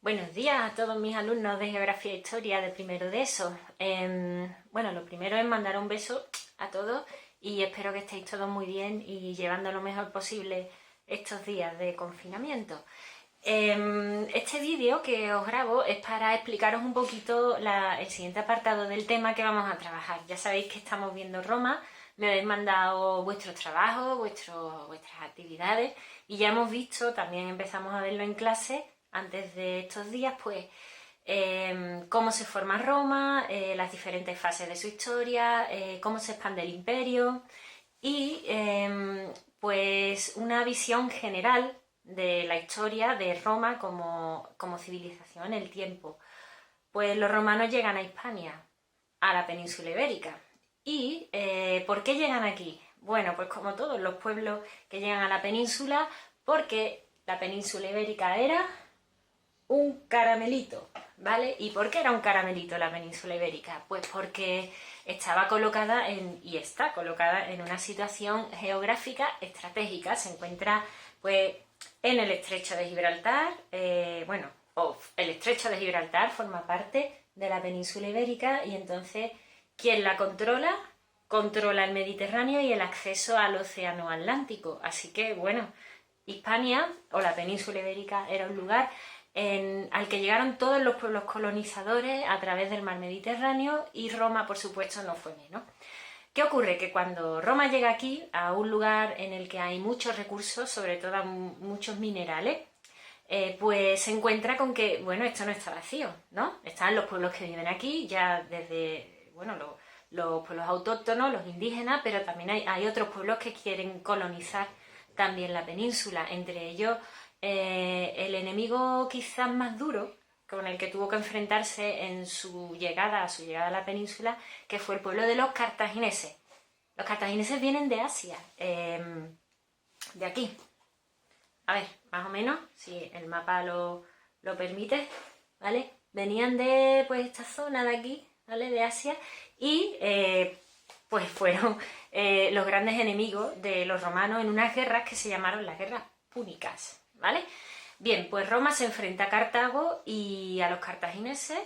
Buenos días a todos mis alumnos de Geografía e Historia de primero de ESO. Bueno, lo primero es mandar un beso a todos y espero que estéis todos muy bien y llevando lo mejor posible estos días de confinamiento. Este vídeo que os grabo es para explicaros un poquito el siguiente apartado del tema que vamos a trabajar. Ya sabéis que estamos viendo Roma, me habéis mandado vuestros trabajos, vuestras actividades y ya hemos visto, también empezamos a verlo en clase, antes de estos días, pues cómo se forma Roma, las diferentes fases de su historia, cómo se expande el imperio y pues una visión general de la historia de Roma como civilización en el tiempo. Pues los romanos llegan a Hispania, a la península ibérica. ¿Y por qué llegan aquí? Bueno, pues como todos los pueblos que llegan a la península, porque la península ibérica era un caramelito, ¿vale? ¿Y por qué era un caramelito la península ibérica? Pues porque estaba colocada y está colocada en una situación geográfica estratégica. Se encuentra, pues, en el estrecho de Gibraltar. El estrecho de Gibraltar forma parte de la península ibérica y entonces, ¿quién la controla? Controla el Mediterráneo y el acceso al océano Atlántico. Así que, bueno, Hispania, o la península ibérica, era un lugar al que llegaron todos los pueblos colonizadores a través del mar Mediterráneo y Roma, por supuesto, no fue menos. ¿Qué ocurre? Que cuando Roma llega aquí, a un lugar en el que hay muchos recursos, sobre todo muchos minerales, pues se encuentra con que, bueno, esto no está vacío, ¿no? Están los pueblos que viven aquí, ya desde, bueno, los pueblos autóctonos, los indígenas, pero también hay otros pueblos que quieren colonizar también la península, entre ellos el enemigo quizás más duro con el que tuvo que enfrentarse en su llegada a la península, que fue el pueblo de los cartagineses. Los cartagineses vienen de Asia, de aquí. A ver, más o menos, si el mapa lo permite, ¿vale? Venían de, pues, esta zona de aquí, ¿vale? De Asia, y pues fueron los grandes enemigos de los romanos en unas guerras que se llamaron las guerras púnicas, ¿vale? Bien, pues Roma se enfrenta a Cartago y a los cartagineses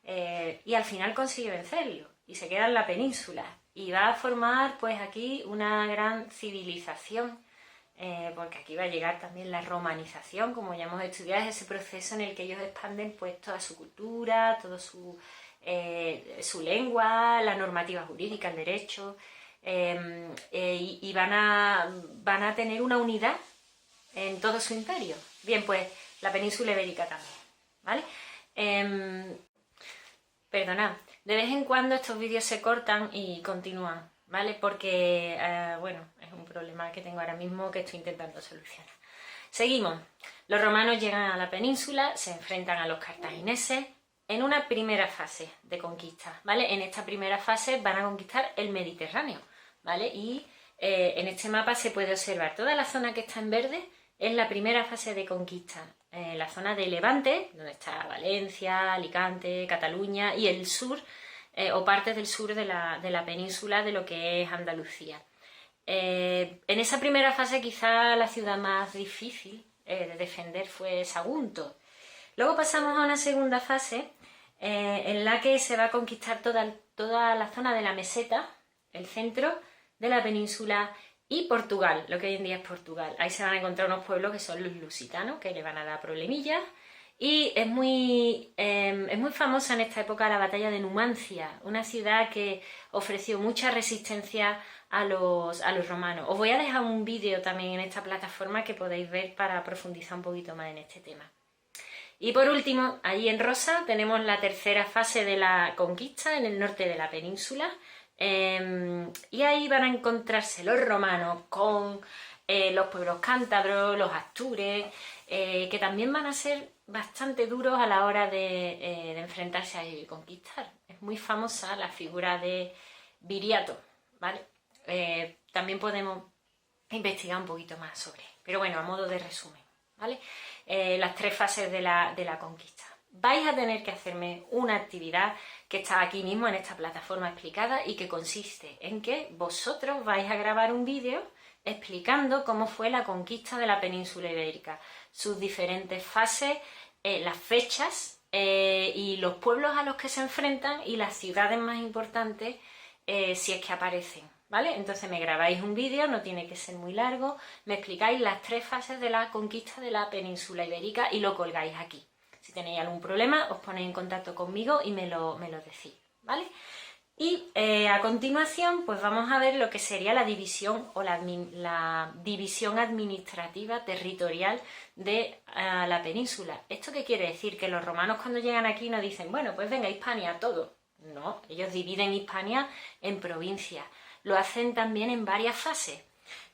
y al final consigue vencerlos y se queda en la península y va a formar pues aquí una gran civilización, porque aquí va a llegar también la romanización, como ya hemos estudiado, es ese proceso en el que ellos expanden pues toda su cultura, toda su lengua, la normativa jurídica, el derecho, y van a tener una unidad en todo su imperio. Bien, pues la península ibérica también, ¿vale? Perdonad, de vez en cuando estos vídeos se cortan y continúan, ¿vale? Porque, bueno, es un problema que tengo ahora mismo que estoy intentando solucionar. Seguimos. Los romanos llegan a la península, se enfrentan a los cartagineses en una primera fase de conquista, ¿vale? En esta primera fase van a conquistar el Mediterráneo, ¿vale? Y en este mapa se puede observar toda la zona que está en verde. Es la primera fase de conquista, la zona de Levante, donde está Valencia, Alicante, Cataluña y el sur, o partes del sur de la península de lo que es Andalucía. En esa primera fase quizá la ciudad más difícil de defender fue Sagunto. Luego pasamos a una segunda fase en la que se va a conquistar toda la zona de la meseta, el centro de la península, y Portugal, lo que hoy en día es Portugal. Ahí se van a encontrar unos pueblos que son los lusitanos, que le van a dar problemillas. Y es muy famosa en esta época la batalla de Numancia, una ciudad que ofreció mucha resistencia a los romanos. Os voy a dejar un vídeo también en esta plataforma que podéis ver para profundizar un poquito más en este tema. Y por último, ahí en rosa tenemos la tercera fase de la conquista en el norte de la península. Y ahí van a encontrarse los romanos con los pueblos cántabros, los astures, que también van a ser bastante duros a la hora de enfrentarse a ellos y conquistar. Es muy famosa la figura de Viriato, ¿vale? También podemos investigar un poquito más sobre él, pero bueno, a modo de resumen, ¿vale? Las tres fases de la conquista. Vais a tener que hacerme una actividad que está aquí mismo en esta plataforma explicada y que consiste en que vosotros vais a grabar un vídeo explicando cómo fue la conquista de la península ibérica, sus diferentes fases, las fechas y los pueblos a los que se enfrentan y las ciudades más importantes si es que aparecen, ¿vale? Entonces me grabáis un vídeo, no tiene que ser muy largo, me explicáis las 3 fases de la conquista de la península ibérica y lo colgáis aquí. Si tenéis algún problema, os ponéis en contacto conmigo y me lo decís, ¿vale? Y a continuación, pues vamos a ver lo que sería la división o la división administrativa territorial de la península. ¿Esto qué quiere decir? Que los romanos cuando llegan aquí no dicen, bueno, pues venga, Hispania, todo. No, ellos dividen Hispania en provincias. Lo hacen también en varias fases.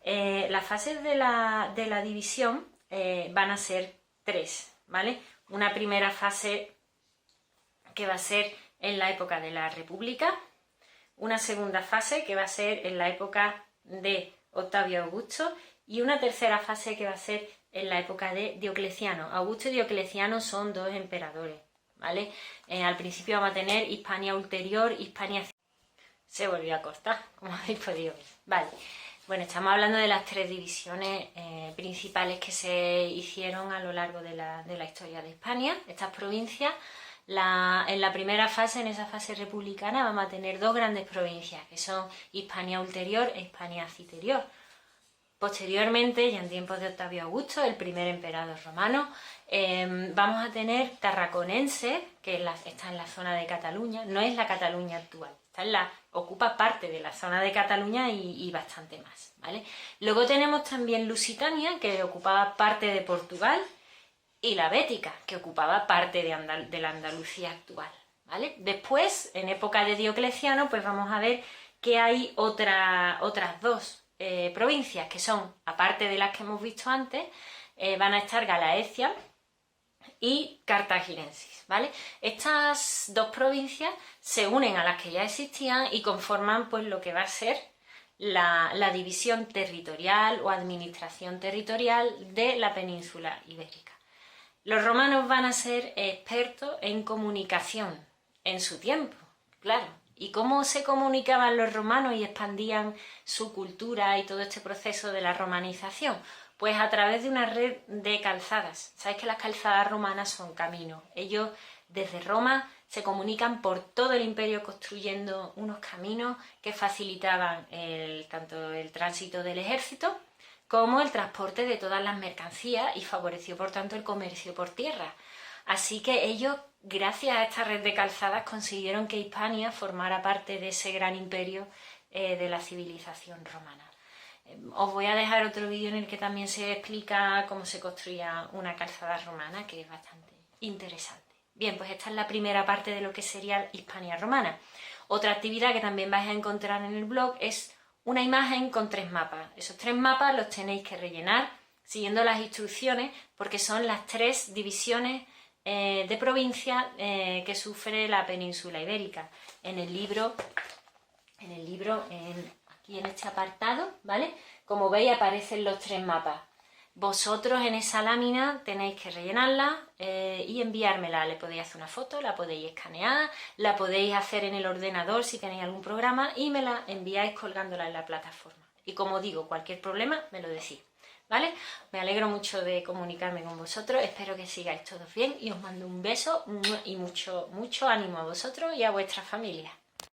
Las fases de la división van a ser 3, ¿vale? Una primera fase que va a ser en la época de la República, una segunda fase que va a ser en la época de Octavio Augusto y una tercera fase que va a ser en la época de Diocleciano. Augusto y Diocleciano son 2 emperadores, ¿vale? Al principio vamos a tener Hispania Ulterior, Hispania... Se volvió a cortar, como habéis podido ver, ¿vale? Bueno, estamos hablando de las 3 divisiones principales que se hicieron a lo largo de la historia de Hispania, estas provincias. En la primera fase, en esa fase republicana, vamos a tener 2 grandes provincias, que son Hispania Ulterior e Hispania Citerior. Posteriormente, ya en tiempos de Octavio Augusto, el primer emperador romano, vamos a tener Tarraconense, que está en la zona de Cataluña, no es la Cataluña actual, ocupa parte de la zona de Cataluña y bastante más, ¿vale? Luego tenemos también Lusitania, que ocupaba parte de Portugal, y la Bética, que ocupaba parte de la Andalucía actual, ¿vale? Después, en época de Diocleciano, pues vamos a ver que hay otras 2 provincias, que son, aparte de las que hemos visto antes, van a estar Galaecia y Cartaginensis, ¿vale? Estas 2 provincias se unen a las que ya existían y conforman pues lo que va a ser la división territorial o administración territorial de la península ibérica. Los romanos van a ser expertos en comunicación en su tiempo, claro. ¿Y cómo se comunicaban los romanos y expandían su cultura y todo este proceso de la romanización? Pues a través de una red de calzadas. Sabéis que las calzadas romanas son caminos. Ellos desde Roma se comunican por todo el imperio construyendo unos caminos que facilitaban tanto el tránsito del ejército como el transporte de todas las mercancías y favoreció por tanto el comercio por tierra. Así que ellos, gracias a esta red de calzadas, consiguieron que Hispania formara parte de ese gran imperio de la civilización romana. Os voy a dejar otro vídeo en el que también se explica cómo se construía una calzada romana, que es bastante interesante. Bien, pues esta es la primera parte de lo que sería Hispania romana. Otra actividad que también vais a encontrar en el blog es una imagen con 3 mapas. Esos 3 mapas los tenéis que rellenar siguiendo las instrucciones porque son las 3 divisiones de provincia que sufre la península ibérica. En el libro, aquí en este apartado, ¿vale? Como veis aparecen los 3 mapas. Vosotros en esa lámina tenéis que rellenarla y enviármela. Le podéis hacer una foto, la podéis escanear, la podéis hacer en el ordenador si tenéis algún programa y me la enviáis colgándola en la plataforma. Y como digo, cualquier problema me lo decís, ¿vale? Me alegro mucho de comunicarme con vosotros, espero que sigáis todos bien y os mando un beso y mucho ánimo a vosotros y a vuestra familia.